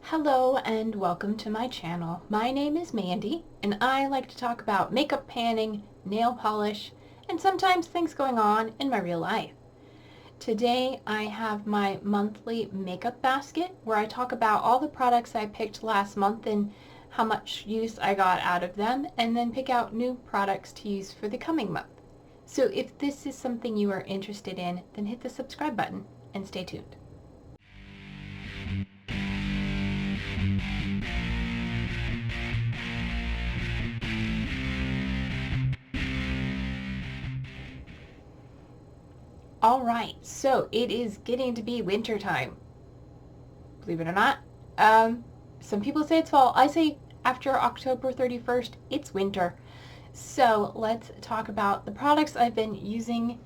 Hello and welcome to my channel. My name is Mandy and I like to talk about makeup panning, nail polish, and sometimes things going on in my real life. Today I have my monthly makeup basket where I talk about all the products I picked last month and how much use I got out of them, and then pick out new products to use for the coming month. So if this is something you are interested in, then hit the subscribe button and stay tuned. Alright, so it is getting to be winter time. Believe it or not. Some people say it's fall. I say after October 31st, it's winter. So let's talk about the products I've been using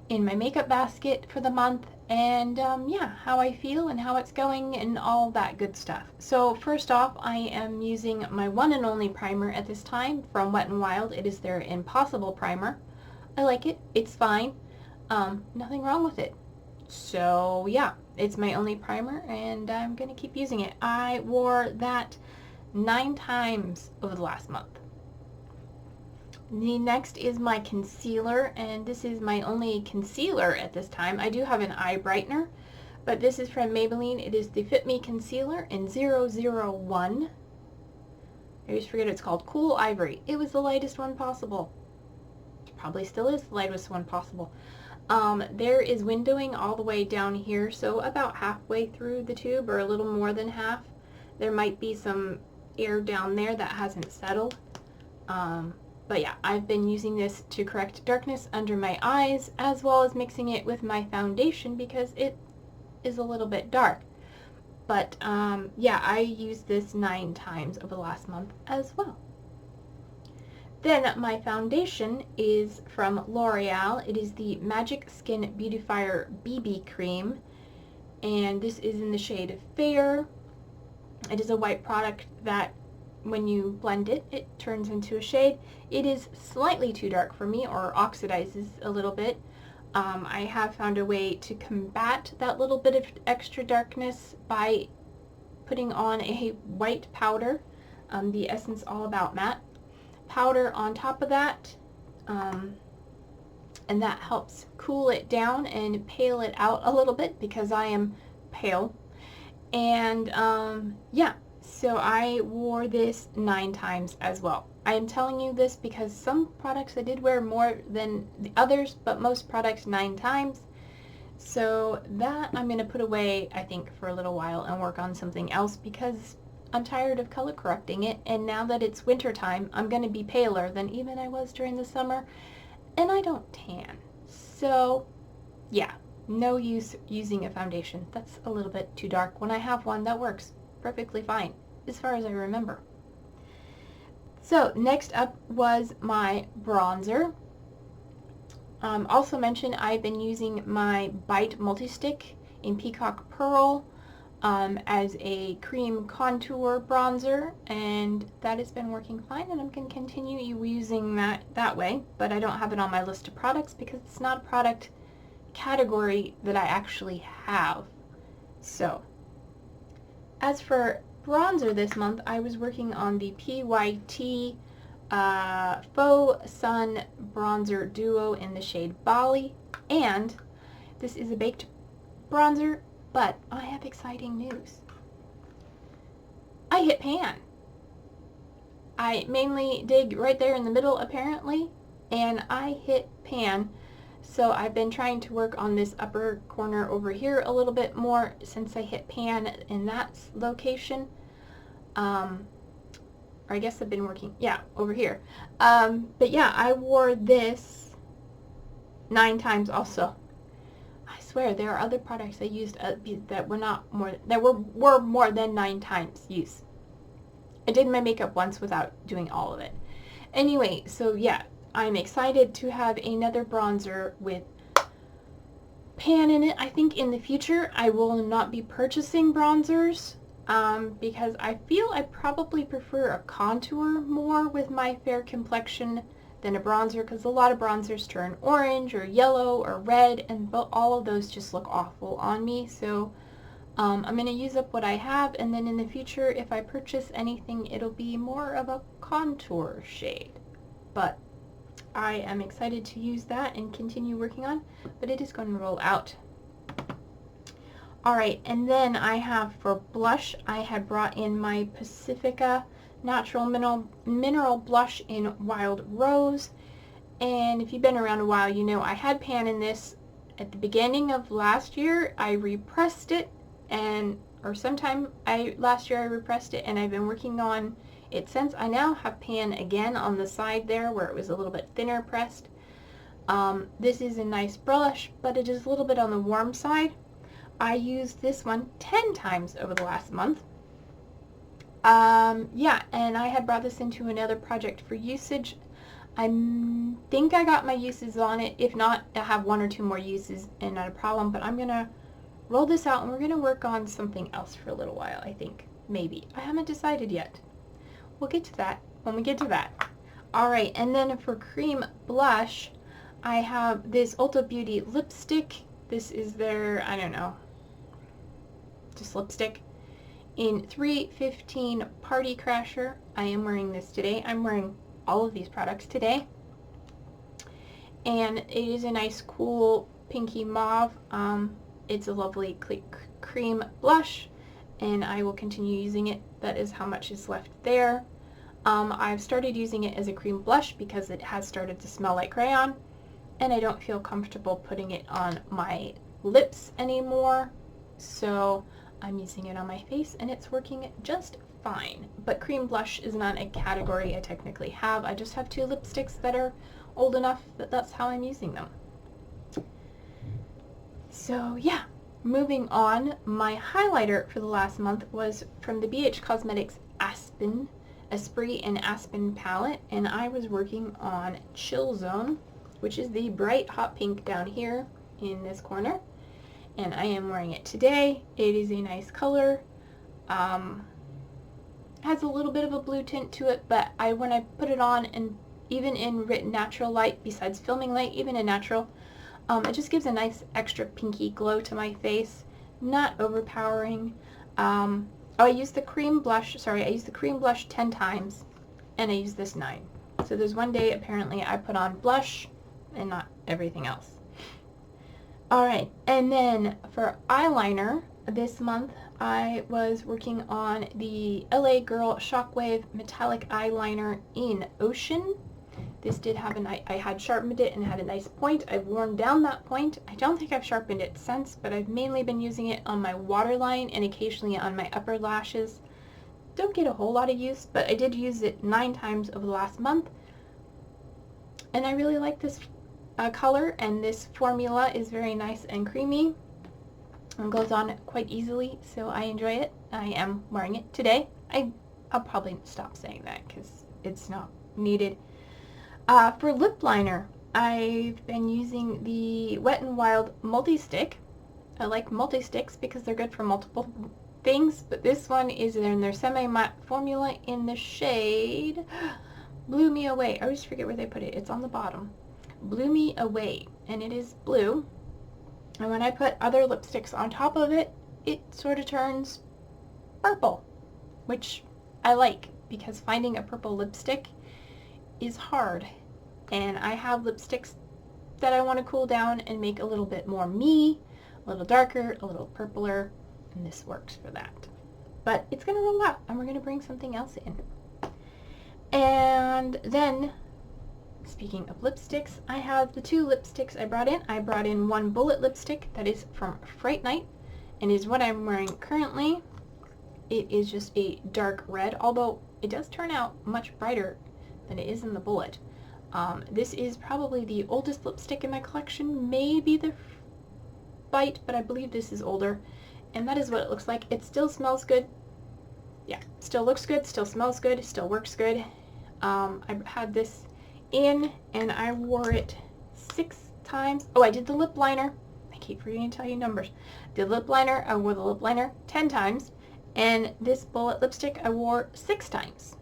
in my makeup basket for the month, and yeah, how I feel and how it's going and all that good stuff. So first off, I am using my one and only primer at this time from Wet n Wild. It is their Impossible Primer. I like it. It's fine. Nothing wrong with it. So yeah, it's my only primer and I'm gonna keep using it. I wore that 9 times over the last month. The next is my concealer, and this is my only concealer at this time. I do have an eye brightener, but this is from Maybelline. It is the Fit Me Concealer in 001. I always forget it's called Cool Ivory. It was the lightest one possible. Probably still is the lightest one possible. There is windowing all the way down here, so about halfway through the tube, or a little more than half. There might be some air down there that hasn't settled. But yeah, I've been using this to correct darkness under my eyes, as well as mixing it with my foundation because it is a little bit dark. But yeah, I used this 9 times over the last month as well. Then my foundation is from L'Oreal. It is the Magic Skin Beautifier BB Cream, and this is in the shade Fair. It is a white product that when you blend it, it turns into a shade. It is slightly too dark for me, or oxidizes a little bit. I have found a way to combat that little bit of extra darkness by putting on a white powder, the Essence All About Matte powder on top of that, and that helps cool it down and pale it out a little bit because I am pale. And yeah, so I wore this 9 times as well. I am telling you this because some products I did wear more than the others, but most products 9 times. So that I'm going to put away, I think, for a little while and work on something else because I'm tired of color correcting it, and now that it's winter time, I'm going to be paler than even I was during the summer, and I don't tan. So yeah, no use using a foundation. That's a little bit too dark when I have one that works perfectly fine, as far as I remember. So next up was my bronzer. Also mentioned, I've been using my Bite Multi-Stick in Peacock Pearl as a cream contour bronzer, and that has been working fine, and I'm going to continue using that way, but I don't have it on my list of products because it's not a product category that I actually have. So as for bronzer this month, I was working on the PYT Faux Sun Bronzer Duo in the shade Bali, and this is a baked bronzer. But I have exciting news. I hit pan. I mainly dig right there in the middle apparently, and I hit pan. So I've been trying to work on this upper corner over here a little bit more since I hit pan in that location. Or I guess I've been working, yeah, over here. But yeah, I wore this 9 times also. I swear there are other products I used that were not more, that were more than 9 times use. I did my makeup once without doing all of it. Anyway, so yeah, I'm excited to have another bronzer with pan in it. I think in the future I will not be purchasing bronzers because I feel I probably prefer a contour more with my fair complexion than a bronzer, because a lot of bronzers turn orange or yellow or red, and all of those just look awful on me. So I'm going to use up what I have, and then in the future, if I purchase anything, it'll be more of a contour shade. But I am excited to use that and continue working on, but it is going to roll out. Alright, and then I have for blush, I had brought in my Pacifica Natural Mineral Blush in Wild Rose. And if you've been around a while, you know I had pan in this at the beginning of last year. I repressed it, last year I repressed it, and I've been working on it since. I now have pan again on the side there where it was a little bit thinner pressed. This is a nice brush, but it is a little bit on the warm side. I used this one 10 times over the last month. Yeah, and I had brought this into another project for usage. I think I got my uses on it. If not, I have 1 or 2 more uses and not a problem, but I'm going to roll this out and we're going to work on something else for a little while, I think. Maybe. I haven't decided yet. We'll get to that when we get to that. Alright, and then for cream blush, I have this Ulta Beauty lipstick. This is their, I don't know, just lipstick in 315 Party Crasher. I am wearing this today. I'm wearing all of these products today. And it is a nice, cool, pinky mauve. It's a lovely cream blush, and I will continue using it. That is how much is left there. I've started using it as a cream blush because it has started to smell like crayon, and I don't feel comfortable putting it on my lips anymore. So I'm using it on my face, and it's working just fine. But cream blush is not a category I technically have. I just have 2 lipsticks that are old enough that that's how I'm using them. So yeah, moving on, my highlighter for the last month was from the BH Cosmetics Esprit and Aspen palette, and I was working on Chill Zone, which is the bright hot pink down here in this corner, and I am wearing it today. It is a nice color. Has a little bit of a blue tint to it, but when I put it on, and even in natural light, besides filming light, even in natural, it just gives a nice extra pinky glow to my face. Not overpowering. I used the cream blush, I used the cream blush 10 times, and I used this 9. So there's one day apparently I put on blush and not everything else. Alright, and then for eyeliner, this month I was working on the LA Girl Shockwave Metallic Eyeliner in Ocean. This did have I had sharpened it and had a nice point. I've worn down that point. I don't think I've sharpened it since, but I've mainly been using it on my waterline and occasionally on my upper lashes. Don't get a whole lot of use, but I did use it 9 times over the last month. And I really like this color, and this formula is very nice and creamy and goes on quite easily, so I enjoy it. I am wearing it today. I'll probably stop saying that because it's not needed. For lip liner, I've been using the Wet n Wild Multi-Stick. I like multi-sticks because they're good for multiple things, but this one is in their semi-matte formula in the shade Blew Me Away. I always forget where they put it. It's on the bottom. Blew Me Away, and it is blue. And when I put other lipsticks on top of it, it sort of turns purple, which I like because finding a purple lipstick is hard, and I have lipsticks that I want to cool down and make a little bit more me, a little darker, a little purpler, and this works for that. But it's going to roll out, and we're going to bring something else in. And then, speaking of lipsticks, I have the 2 lipsticks I brought in. I brought in one bullet lipstick that is from Fright Night, and is what I'm wearing currently. It is just a dark red, although it does turn out much brighter than it is in the bullet. This is probably the oldest lipstick in my collection, maybe the Bite, but I believe this is older, and that is what it looks like. It still smells good. Yeah, still looks good, still smells good, still works good. I had this in, and I wore it 6 times. Oh, I did the lip liner. I keep forgetting to tell you numbers. The lip liner, I wore the lip liner 10 times, and this bullet lipstick I wore 6 times.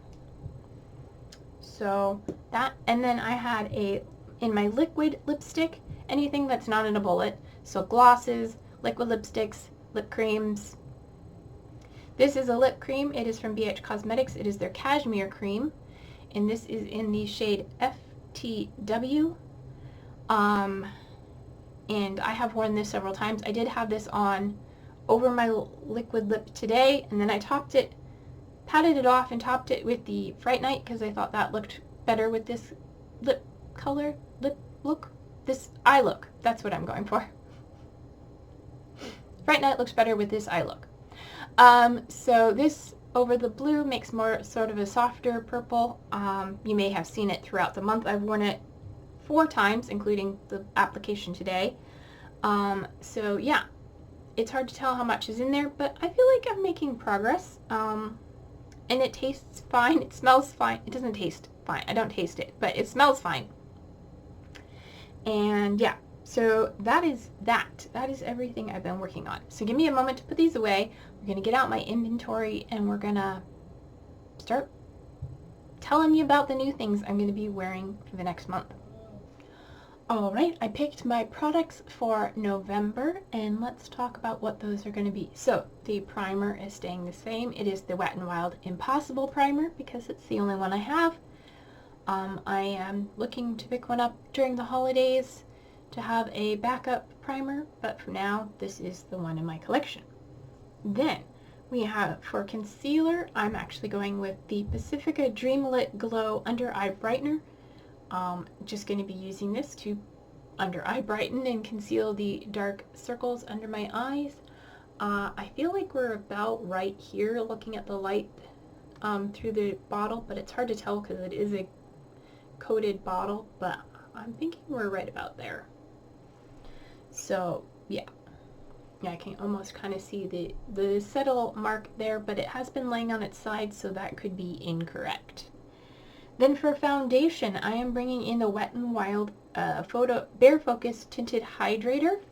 So that, and then I had in my liquid lipstick, anything that's not in a bullet, so glosses, liquid lipsticks, lip creams, This is a lip cream. It is from BH Cosmetics. It is their Cashmere Cream. And this is in the shade FTW. And I have worn this several times. I did have this on over my liquid lip today, and then I topped it, patted it off and topped it with the Fright Night because I thought that looked better with this lip color, this eye look. That's what I'm going for. Fright Night looks better with this eye look. So this over the blue makes more sort of a softer purple. You may have seen it throughout the month. I've worn it 4 times, including the application today. So yeah, it's hard to tell how much is in there, but I feel like I'm making progress. And it tastes fine. It smells fine. It doesn't taste fine. I don't taste it, but it smells fine. And yeah, so that is that. That is everything I've been working on. So give me a moment to put these away. We're going to get out my inventory and we're going to start telling you about the new things I'm going to be wearing for the next month. Alright, I picked my products for November, and let's talk about what those are going to be. So, the primer is staying the same. It is the Wet n Wild Impossible Primer, because it's the only one I have. I am looking to pick one up during the holidays to have a backup primer, but for now, this is the one in my collection. Then, we have, for concealer, I'm actually going with the Pacifica Dreamlit Glow Under Eye Brightener. Just going to be using this to under eye brighten and conceal the dark circles under my eyes. I feel like we're about right here looking at the light through the bottle, but it's hard to tell because it is a coated bottle, but I'm thinking we're right about there. So yeah, I can almost kind of see the subtle mark there, but it has been laying on its side, so that could be incorrect. Then for foundation, I am bringing in the Wet n Wild Bare Focus Tinted Hydrator.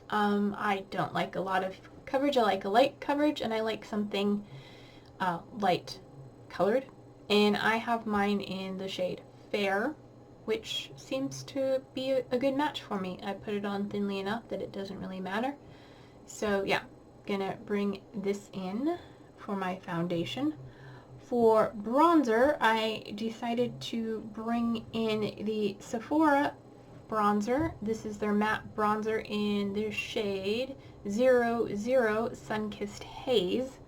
I don't like a lot of coverage. I like a light coverage, and I like something light colored. And I have mine in the shade Fair, which seems to be a good match for me. I put it on thinly enough that it doesn't really matter. So yeah, gonna bring this in for my foundation. For bronzer, I decided to bring in the Sephora bronzer. This is their matte bronzer in the shade 00 Sun-Kissed Haze.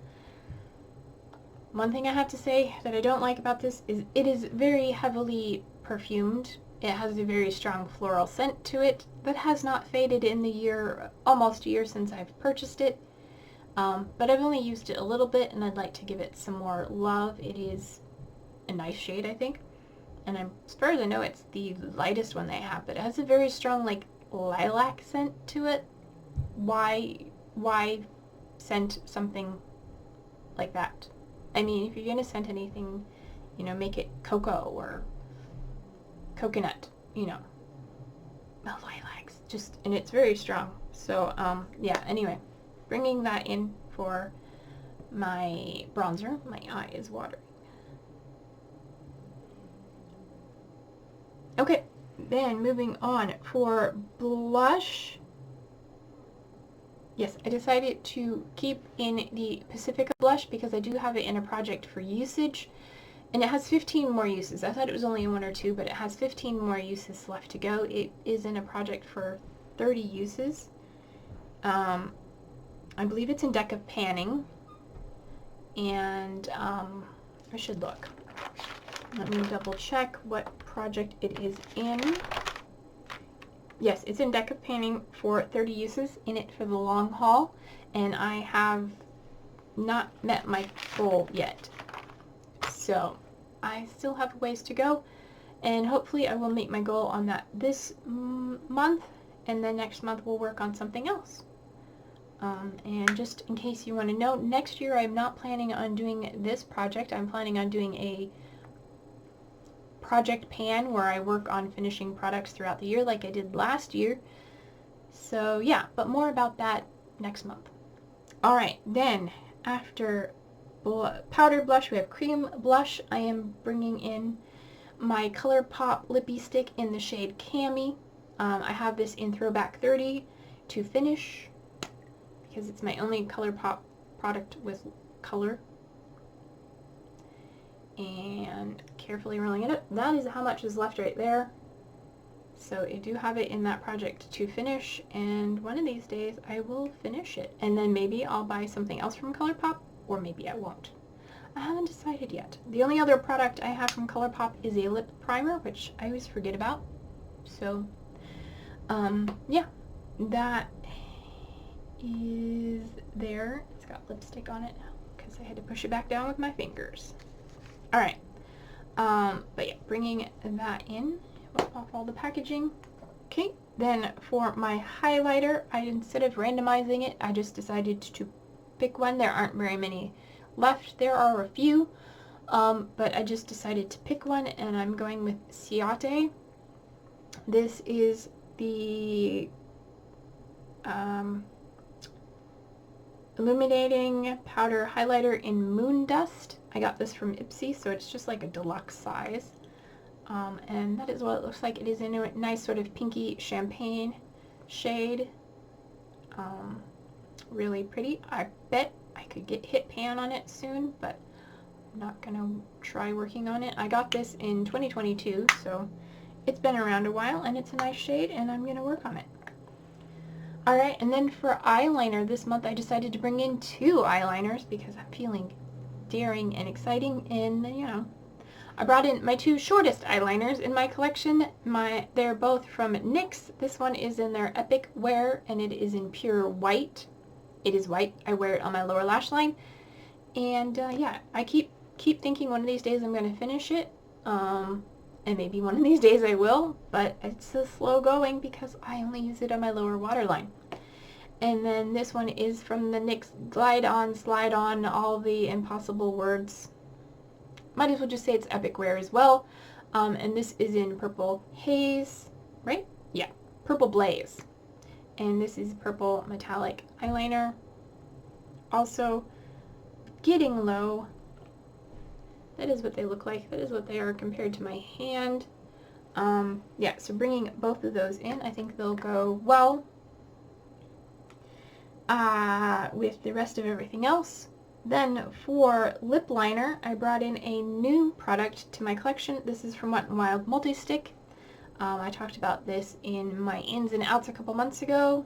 One thing I have to say that I don't like about this is it is very heavily perfumed. It has a very strong floral scent to it that has not faded in the year, almost a year since I've purchased it. But I've only used it a little bit, and I'd like to give it some more love. It is a nice shade, I think. And as far as I know, it's the lightest one they have, but it has a very strong, like, lilac scent to it. Why scent something like that? I mean, if you're going to scent anything, you know, make it cocoa or coconut, you know. Lilacs. Just, and it's very strong. So, yeah, anyway. Bringing that in for my bronzer. My eye is watering. Okay, then moving on for blush. Yes, I decided to keep in the Pacifica blush because I do have it in a project for usage. And it has 15 more uses. I thought it was only 1 or 2, but it has 15 more uses left to go. It is in a project for 30 uses. I believe it's in Deck of Panning, and I should look. Let me double check what project it is in. Yes, it's in Deck of Panning for 30 uses, in it for the long haul, and I have not met my goal yet. So I still have ways to go, and hopefully I will make my goal on that this month, and then next month we'll work on something else. And just in case you want to know, next year I'm not planning on doing this project. I'm planning on doing a project pan where I work on finishing products throughout the year like I did last year. So yeah, but more about that next month. Alright, then after powder blush, we have cream blush. I am bringing in my Colourpop Lippie stick in the shade Cami. I have this in Throwback 30 to finish, because it's my only Colourpop product with color. And carefully rolling it up. That is how much is left right there. So I do have it in that project to finish, and one of these days I will finish it. And then maybe I'll buy something else from Colourpop, or maybe I won't. I haven't decided yet. The only other product I have from Colourpop is a lip primer, which I always forget about. So, yeah, that is there. It's got lipstick on it because I had to push it back down with my fingers. Alright, but yeah, bringing that in, wipe off all the packaging. Okay, then for my highlighter, instead of randomizing it, I just decided to pick one. There aren't very many left. There are a few, but I just decided to pick one, and I'm going with Ciate. This is the illuminating powder highlighter in Moondust. I got this from Ipsy, so it's just like a deluxe size. And that is what it looks like. It is in a nice sort of pinky champagne shade. Really pretty. I bet I could get hit pan on it soon, but I'm not gonna try working on it. I got this in 2022, so it's been around a while, and it's a nice shade, and I'm gonna work on it. Alright, and then for eyeliner this month I decided to bring in 2 eyeliners because I'm feeling daring and exciting, and you know, I brought in my 2 shortest eyeliners in my collection. They're both from NYX. This one is in their Epic Wear, and it is in pure white. It is white. I wear it on my lower lash line, and yeah, I keep thinking one of these days I'm going to finish it, and maybe one of these days I will, but it's so slow going because I only use it on my lower waterline. And then this one is from the NYX Glide On, Slide On, all the impossible words. Might as well just say it's Epic Wear as well. And this is in Purple Haze, right? Yeah, Purple Blaze. And this is Purple Metallic Eyeliner. Also, getting low. That is what they look like. That is what they are compared to my hand. Yeah, so bringing both of those in, I think they'll go well with the rest of everything else. Then for lip liner, I brought in a new product to my collection. This is from Wet n Wild Multi-Stick. I talked about this in my ins and outs a couple months ago.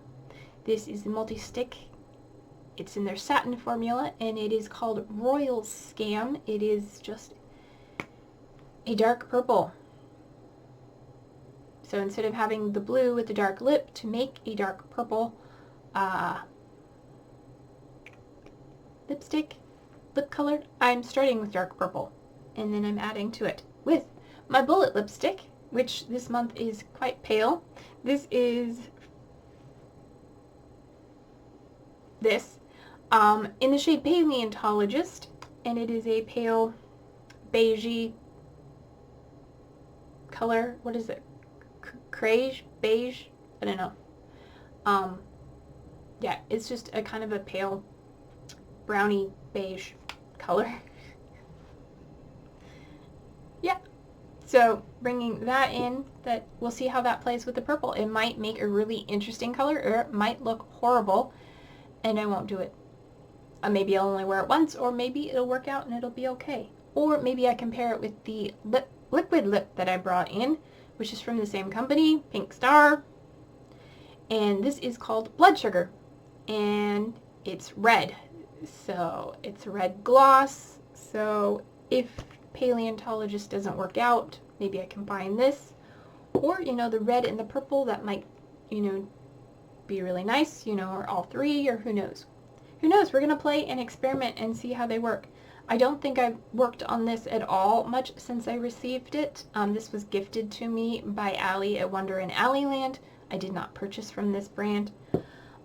This is the Multi-Stick. It's in their satin formula, and it is called Royal Scam. It is just a dark purple. So instead of having the blue with the dark lip, to make a dark purple lipstick, lip color, I'm starting with dark purple, and then I'm adding to it with my bullet lipstick, which this month is quite pale. This is this in the shade Paleontologist, and it is a pale beigey color. What is it? Beige? I don't know. Yeah, it's just a kind of a pale brownie beige color. Yeah, so bringing that in, that we'll see how that plays with the purple. It might make a really interesting color, or it might look horrible and I won't do it. Maybe I'll only wear it once, or maybe it'll work out and it'll be okay. Or maybe I can pair it with the liquid lip that I brought in, which is from the same company, Pink Star, and this is called Blood Sugar, and it's red. So it's a red gloss, so if Paleontologist doesn't work out, maybe I combine this, or, you know, the red and the purple, that might, you know, be really nice, you know, or all three, or who knows. Who knows, we're going to play and experiment and see how they work. I don't think I've worked on this at all much since I received it. This was gifted to me by Allie at Wonder in Alleyland. I did not purchase from this brand,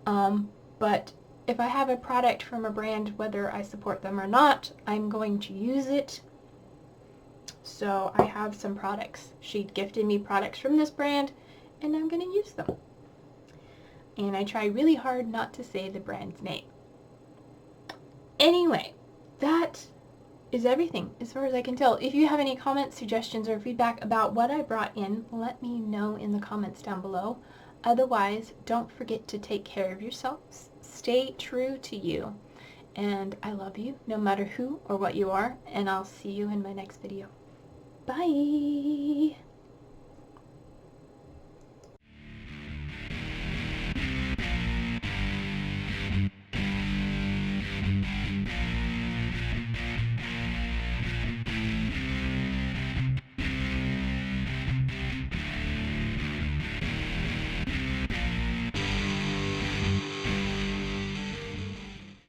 but if I have a product from a brand, whether I support them or not, I'm going to use it. So I have some products. She gifted me products from this brand, and I'm going to use them. And I try really hard not to say the brand's name. Anyway, that is everything as far as I can tell. If you have any comments, suggestions, or feedback about what I brought in, let me know in the comments down below. Otherwise, don't forget to take care of yourselves. Stay true to you, And I love you no matter who or what you are, and I'll see you in my next video. Bye!